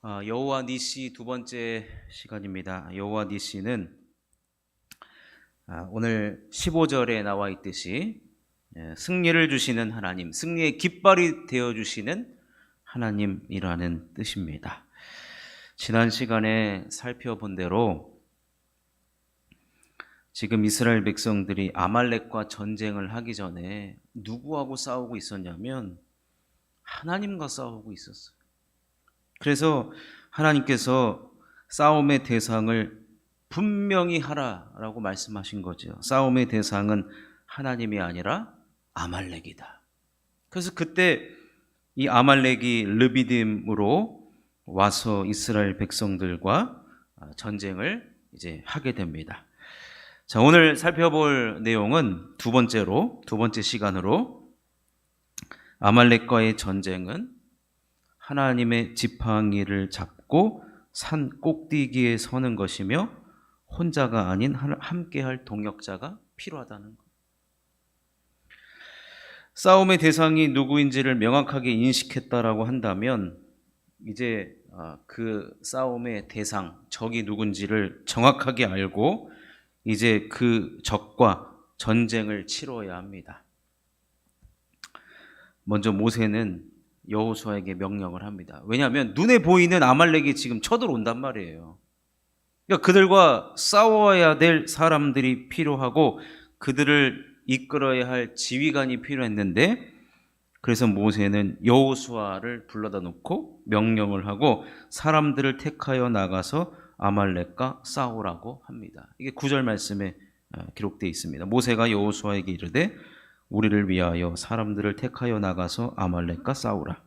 여호와 니시 두 번째 시간입니다. 여호와 니시는 오늘 15절에 나와 있듯이 승리를 주시는 하나님, 승리의 깃발이 되어 주시는 하나님이라는 뜻입니다. 지난 시간에 살펴본 대로 지금 이스라엘 백성들이 아말렉과 전쟁을 하기 전에 누구하고 싸우고 있었냐면 하나님과 싸우고 있었어요. 그래서 하나님께서 싸움의 대상을 분명히 하라라고 말씀하신 거죠. 싸움의 대상은 하나님이 아니라 아말렉이다. 그래서 그때 이 아말렉이 르비딤으로 와서 이스라엘 백성들과 전쟁을 이제 하게 됩니다. 자, 오늘 살펴볼 내용은 두 번째 시간으로 아말렉과의 전쟁은 하나님의 지팡이를 잡고 산 꼭대기에 서는 것이며 혼자가 아닌 함께할 동역자가 필요하다는 것. 싸움의 대상이 누구인지를 명확하게 인식했다라고 한다면 이제 그 싸움의 대상, 적이 누군지를 정확하게 알고 이제 그 적과 전쟁을 치러야 합니다. 먼저 모세는 여호수아에게 명령을 합니다. 왜냐하면 눈에 보이는 아말렉이 지금 쳐들어온단 말이에요. 그러니까 그들과 싸워야 될 사람들이 필요하고 그들을 이끌어야 할 지휘관이 필요했는데, 그래서 모세는 여호수아를 불러다 놓고 명령을 하고 사람들을 택하여 나가서 아말렉과 싸우라고 합니다. 이게 9절 말씀에 기록되어 있습니다. 모세가 여호수아에게 이르되 우리를 위하여 사람들을 택하여 나가서 아말렉과 싸우라.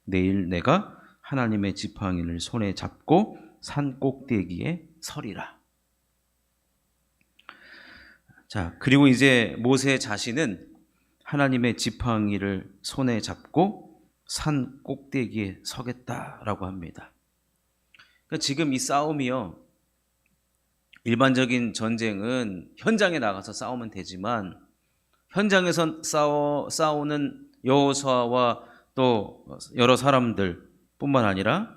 내일 내가 하나님의 지팡이를 손에 잡고 산 꼭대기에 서리라. 자, 그리고 이제 모세 자신은 하나님의 지팡이를 손에 잡고 산 꼭대기에 서겠다라고 합니다. 그러니까 지금 이 싸움이요, 일반적인 전쟁은 현장에 나가서 싸우면 되지만 현장에서 싸우는 여호수아와 또 여러 사람들 뿐만 아니라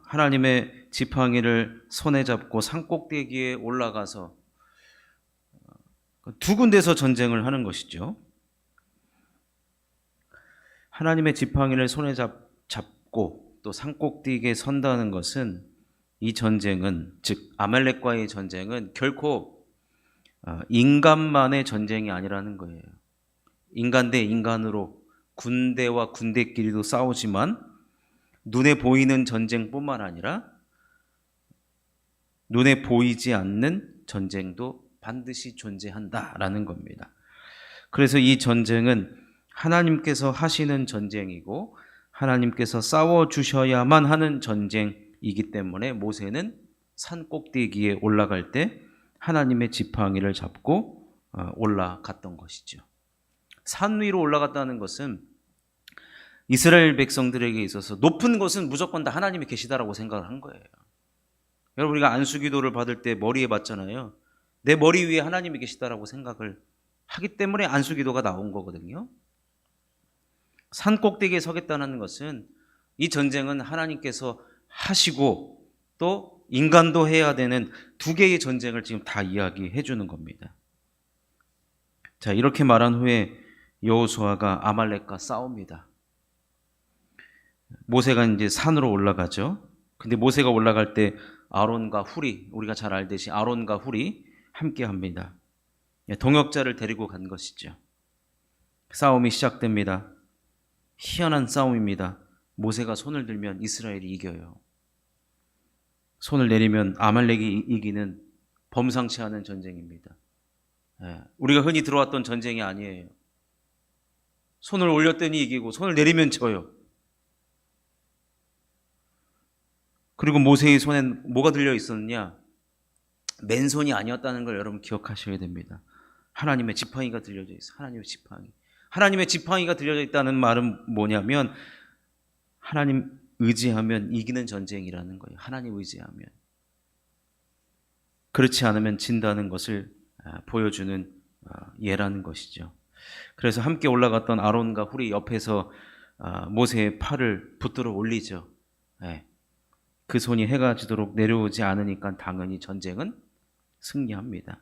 하나님의 지팡이를 손에 잡고 산꼭대기에 올라가서 두 군데서 전쟁을 하는 것이죠. 하나님의 지팡이를 손에 잡고 또 산꼭대기에 선다는 것은, 이 전쟁은, 즉 아말렉과의 전쟁은 결코 인간만의 전쟁이 아니라는 거예요. 인간 대 인간으로 군대와 군대끼리도 싸우지만 눈에 보이는 전쟁뿐만 아니라 눈에 보이지 않는 전쟁도 반드시 존재한다라는 겁니다. 그래서 이 전쟁은 하나님께서 하시는 전쟁이고 하나님께서 싸워주셔야만 하는 전쟁이기 때문에 모세는 산 꼭대기에 올라갈 때 하나님의 지팡이를 잡고 올라갔던 것이죠. 산 위로 올라갔다는 것은 이스라엘 백성들에게 있어서 높은 곳은 무조건 다 하나님이 계시다라고 생각을 한 거예요. 여러분, 우리가 안수기도를 받을 때 머리에 받잖아요. 내 머리 위에 하나님이 계시다라고 생각을 하기 때문에 안수기도가 나온 거거든요. 산 꼭대기에 서겠다는 것은 이 전쟁은 하나님께서 하시고 또 인간도 해야 되는 두 개의 전쟁을 지금 다 이야기해 주는 겁니다. 자, 이렇게 말한 후에 여호수아가 아말렉과 싸웁니다. 모세가 이제 산으로 올라가죠. 근데 모세가 올라갈 때 아론과 훌이, 우리가 잘 알듯이 아론과 훌이 함께 합니다. 동역자를 데리고 간 것이죠. 싸움이 시작됩니다. 희한한 싸움입니다. 모세가 손을 들면 이스라엘이 이겨요. 손을 내리면 아말렉이 이기는 범상치 않은 전쟁입니다. 우리가 흔히 들어왔던 전쟁이 아니에요. 손을 올렸더니 이기고 손을 내리면 져요. 그리고 모세의 손엔 뭐가 들려 있었느냐? 맨손이 아니었다는 걸 여러분 기억하셔야 됩니다. 하나님의 지팡이가 들려져 있어요. 하나님의 지팡이. 하나님의 지팡이가 들려져 있다는 말은 뭐냐면 하나님 의지하면 이기는 전쟁이라는 거예요. 하나님 의지하면. 그렇지 않으면 진다는 것을 보여주는 예라는 것이죠. 그래서 함께 올라갔던 아론과 훌이 옆에서 모세의 팔을 붙들어 올리죠. 네. 그 손이 해가 지도록 내려오지 않으니까 당연히 전쟁은 승리합니다.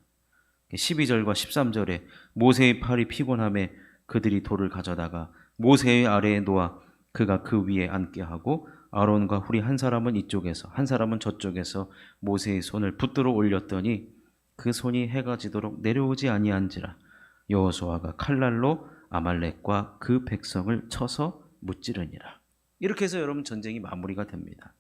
12절과 13절에 모세의 팔이 피곤함에 그들이 돌을 가져다가 모세의 아래에 놓아 그가 그 위에 앉게 하고 아론과 훌이 한 사람은 이쪽에서 한 사람은 저쪽에서 모세의 손을 붙들어 올렸더니 그 손이 해가 지도록 내려오지 아니한지라. 여호수아가 칼날로 아말렉과 그 백성을 쳐서 무찌르니라. 이렇게 해서 여러분 전쟁이 마무리가 됩니다.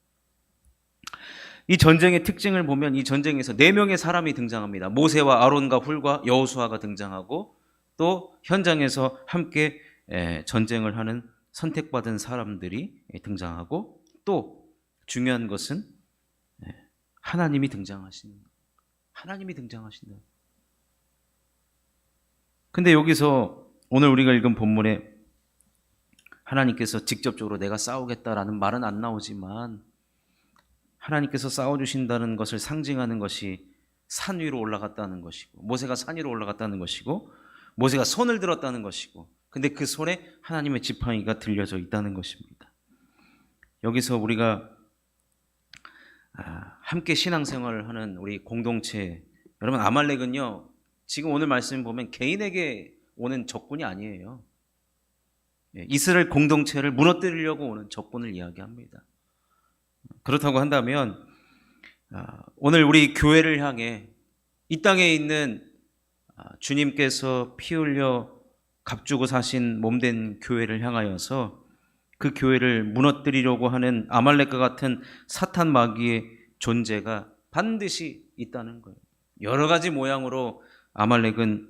이 전쟁의 특징을 보면 이 전쟁에서 4명의 사람이 등장합니다. 모세와 아론과 훌과 여호수아가 등장하고 또 현장에서 함께 전쟁을 하는 선택받은 사람들이 등장하고 또 중요한 것은 하나님이 등장하신다. 근데 여기서 오늘 우리가 읽은 본문에 하나님께서 직접적으로 내가 싸우겠다라는 말은 안 나오지만 하나님께서 싸워주신다는 것을 상징하는 것이 산 위로 올라갔다는 것이고 모세가 산 위로 올라갔다는 것이고 모세가 손을 들었다는 것이고 근데 그 손에 하나님의 지팡이가 들려져 있다는 것입니다. 여기서 우리가 함께 신앙생활을 하는 우리 공동체 여러분 아말렉은요 지금 오늘 말씀 보면 개인에게 오는 적군이 아니에요. 이스라엘 공동체를 무너뜨리려고 오는 적군을 이야기합니다. 그렇다고 한다면 오늘 우리 교회를 향해 이 땅에 있는 주님께서 피 흘려 값주고 사신 몸된 교회를 향하여서 그 교회를 무너뜨리려고 하는 아말렉과 같은 사탄 마귀의 존재가 반드시 있다는 거예요. 여러 가지 모양으로 아말렉은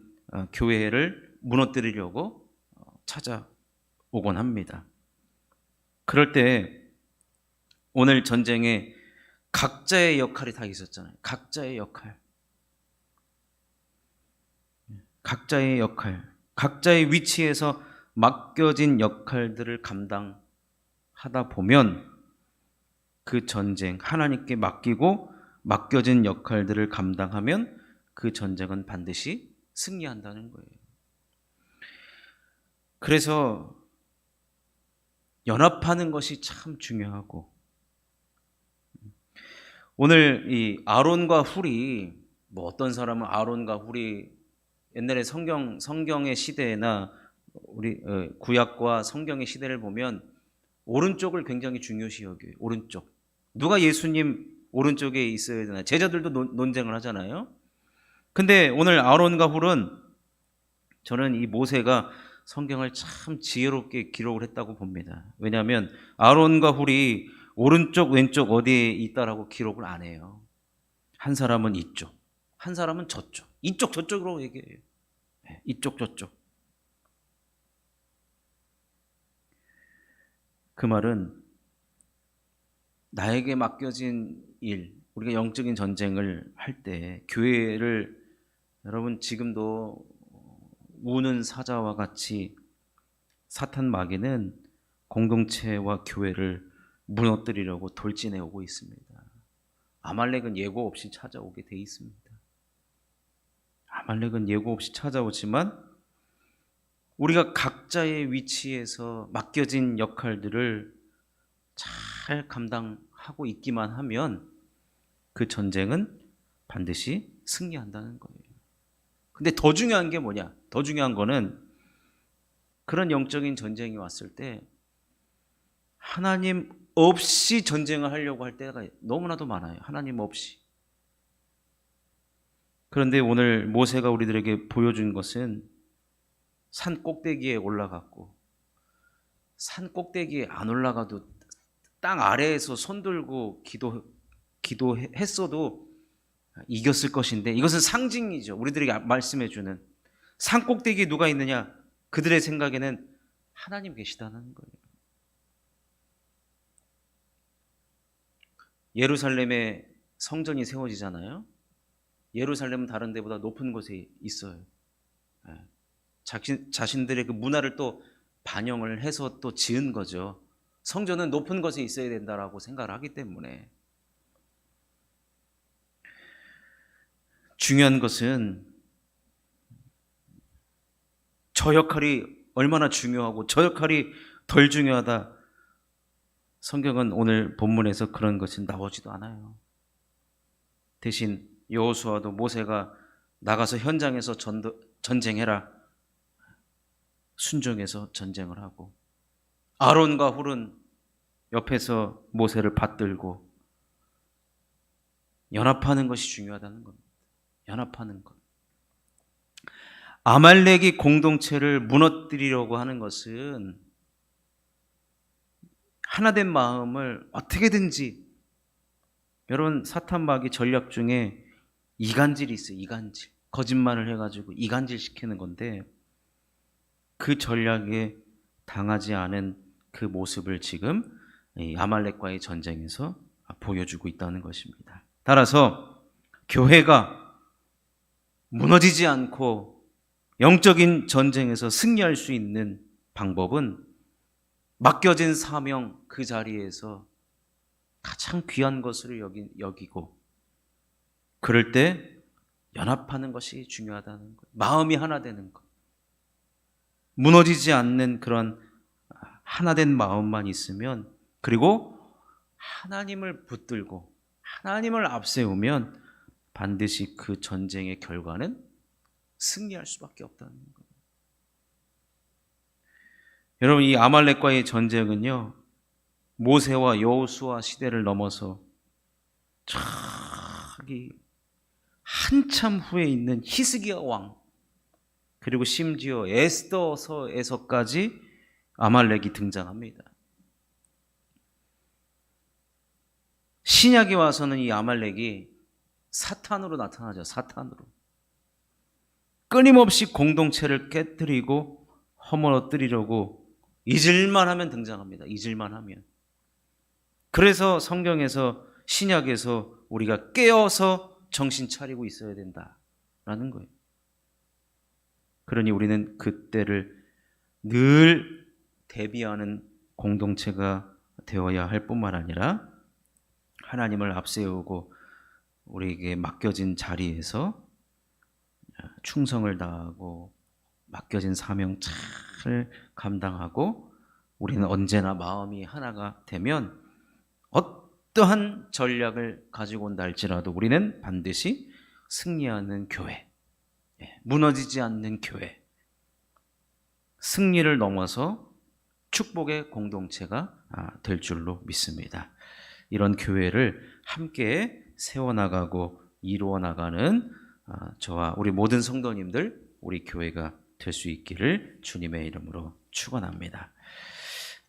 교회를 무너뜨리려고 찾아오곤 합니다. 그럴 때 오늘 전쟁에 각자의 역할이 다 있었잖아요. 각자의 역할, 각자의 위치에서 맡겨진 역할들을 감당하다 보면 그 전쟁, 하나님께 맡기고 맡겨진 역할들을 감당하면 그 전쟁은 반드시 승리한다는 거예요. 그래서 연합하는 것이 참 중요하고 오늘 이 아론과 훌이 어떤 사람은 아론과 훌이 옛날에 성경의 시대나 우리 구약과 성경의 시대를 보면 오른쪽을 굉장히 중요시 여겨요. 오른쪽. 누가 예수님 오른쪽에 있어야 되나? 제자들도 논쟁을 하잖아요. 근데 오늘 아론과 훌은 저는 이 모세가 성경을 참 지혜롭게 기록을 했다고 봅니다. 왜냐하면 아론과 훌이 오른쪽 왼쪽 어디에 있다라고 기록을 안 해요. 한 사람은 이쪽, 한 사람은 저쪽, 이쪽 저쪽으로 얘기해요. 이쪽 저쪽. 그 말은 나에게 맡겨진 일, 우리가 영적인 전쟁을 할 때 교회를 여러분 지금도 우는 사자와 같이 사탄 마귀는 공동체와 교회를 무너뜨리려고 돌진해 오고 있습니다. 아말렉은 예고 없이 찾아오게 돼 있습니다. 아말렉은 예고 없이 찾아오지만 우리가 각자의 위치에서 맡겨진 역할들을 잘 감당하고 있기만 하면 그 전쟁은 반드시 승리한다는 거예요. 근데 더 중요한 게 뭐냐? 더 중요한 거는 그런 영적인 전쟁이 왔을 때 하나님 없이 전쟁을 하려고 할 때가 너무나도 많아요. 하나님 없이. 그런데 오늘 모세가 우리들에게 보여준 것은 산 꼭대기에 올라갔고 산 꼭대기에 안 올라가도 땅 아래에서 손 들고 기도했어도 이겼을 것인데 이것은 상징이죠. 우리들에게 말씀해 주는 산 꼭대기에 누가 있느냐? 그들의 생각에는 하나님 계시다는 거예요. 예루살렘에 성전이 세워지잖아요. 예루살렘은 다른 데보다 높은 곳에 있어요. 자신들의 그 문화를 또 반영을 해서 또 지은 거죠. 성전은 높은 곳에 있어야 된다라고 생각을 하기 때문에. 중요한 것은 저 역할이 얼마나 중요하고 저 역할이 덜 중요하다. 성경은 오늘 본문에서 그런 것이 나오지도 않아요. 대신 여호수아도 모세가 나가서 현장에서 전쟁해라, 순종해서 전쟁을 하고, 아론과 훌은 옆에서 모세를 받들고 연합하는 것이 중요하다는 겁니다. 연합하는 것. 아말렉이 공동체를 무너뜨리려고 하는 것은 하나된 마음을 어떻게든지, 여러분 사탄마귀 전략 중에 이간질이 있어요. 이간질. 거짓말을 해가지고 이간질 시키는 건데, 그 전략에 당하지 않은 그 모습을 지금 이 아말렉과의 전쟁에서 보여주고 있다는 것입니다. 따라서 교회가 무너지지 않고 영적인 전쟁에서 승리할 수 있는 방법은 맡겨진 사명 그 자리에서 가장 귀한 것으로 여기고, 그럴 때 연합하는 것이 중요하다는 거예요. 마음이 하나 되는 것. 무너지지 않는 그런 하나된 마음만 있으면, 그리고 하나님을 붙들고 하나님을 앞세우면 반드시 그 전쟁의 결과는 승리할 수밖에 없다는 거예요. 여러분, 이 아말렉과의 전쟁은요, 모세와 여호수아 시대를 넘어서 저기 한참 후에 있는 히스기야 왕, 그리고 심지어 에스더서에서까지 아말렉이 등장합니다. 신약에 와서는 이 아말렉이 사탄으로 나타나죠. 사탄으로. 끊임없이 공동체를 깨뜨리고 허물어뜨리려고 잊을만 하면 등장합니다. 잊을만 하면. 그래서 성경에서, 신약에서 우리가 깨어서 정신 차리고 있어야 된다라는 거예요. 그러니 우리는 그때를 늘 대비하는 공동체가 되어야 할 뿐만 아니라, 하나님을 앞세우고 우리에게 맡겨진 자리에서 충성을 다하고 맡겨진 사명 잘 감당하고, 우리는 언제나 마음이 하나가 되면 어떠한 전략을 가지고 온다 할지라도 우리는 반드시 승리하는 교회, 무너지지 않는 교회, 승리를 넘어서 축복의 공동체가 될 줄로 믿습니다. 이런 교회를 함께 세워나가고 이루어나가는 저와 우리 모든 성도님들, 우리 교회가 될 수 있기를 주님의 이름으로 축원합니다.